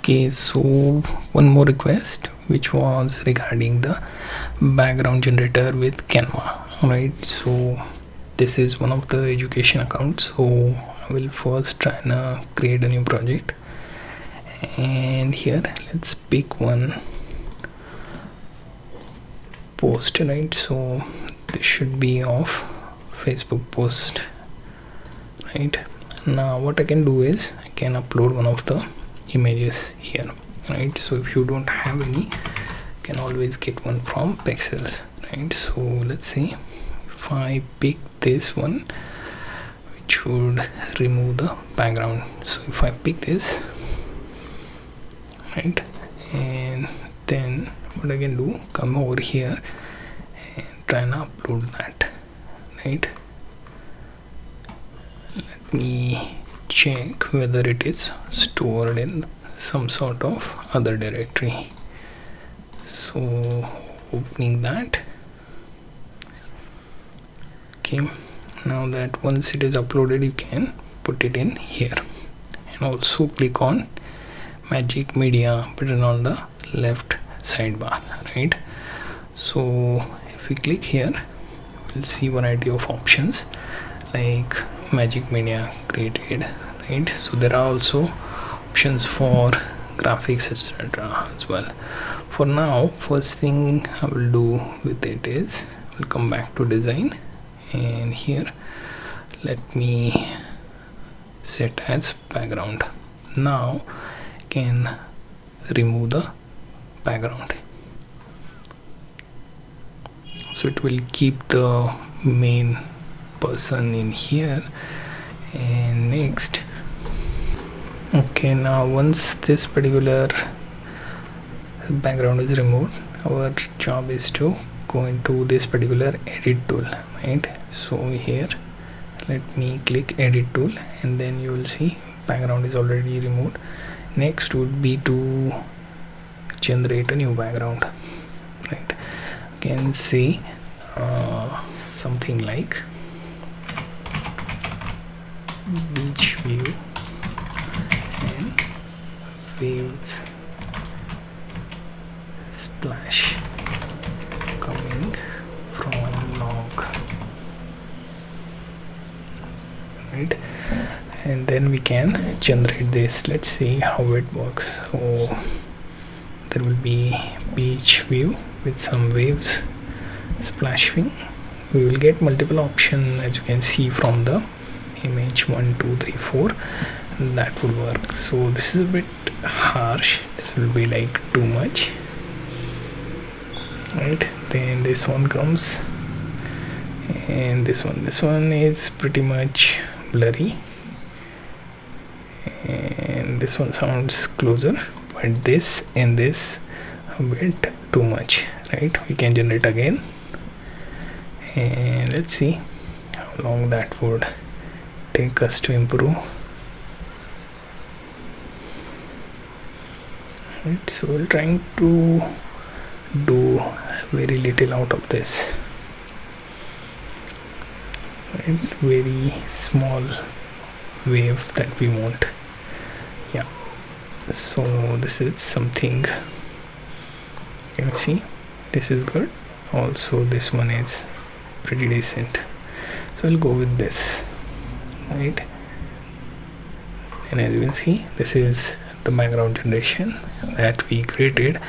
Okay, so one more request, which was regarding the background generator with Canva. Right, so this is one of the education accounts, so I will first try and create a new project, and here let's pick one post. Right, so this should be of Facebook post. Right, now what I can do is I can upload one of the images here. Right, so if you don't have any, you can always get one from pixels. Right, so let's see if I pick this one, which would remove the background. So if I pick this, right, and then what I can do, come over here and try and upload that. Right, let me check whether it is stored in some sort of other directory. So opening that. Okay, now that once it is uploaded, you can put it in here, and also click on magic media button on the left sidebar. Right, so if we click here, we'll see variety of options like magic media created. Right, so there are also options for graphics, etc. as well. For now, first thing I will do with it is I'll come back to design, and here let me set as background. Now I can remove the background, so it will keep the main person in here. And next, okay, now once this particular background is removed, our job is to go into this particular edit tool. Right, so here let me click edit tool, and then you will see background is already removed. Next would be to generate a new background. Right, you can see something like beach view and waves splash coming from log. Right, and then we can generate this. Let's see how it works. So there will be beach view with some waves splashing. We will get multiple options, as you can see from the image 1 2 3 4. That would work. So this is a bit harsh, this will be like too much. Right, then this one comes, and this one is pretty much blurry, and this one sounds closer, but this and this a bit too much. Right, we can generate again, and let's see how long that would take us to improve. Right, so we're trying to do very little out of this. Right, very small wave that we want. Yeah, so this is something you can see. This is good. Also this one is pretty decent, so I'll go with this. Right, and as you can see, this is the background generation that we created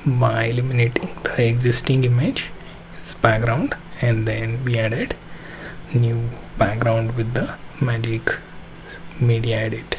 by eliminating the existing image, its background, and then we added new background with the magic media edit.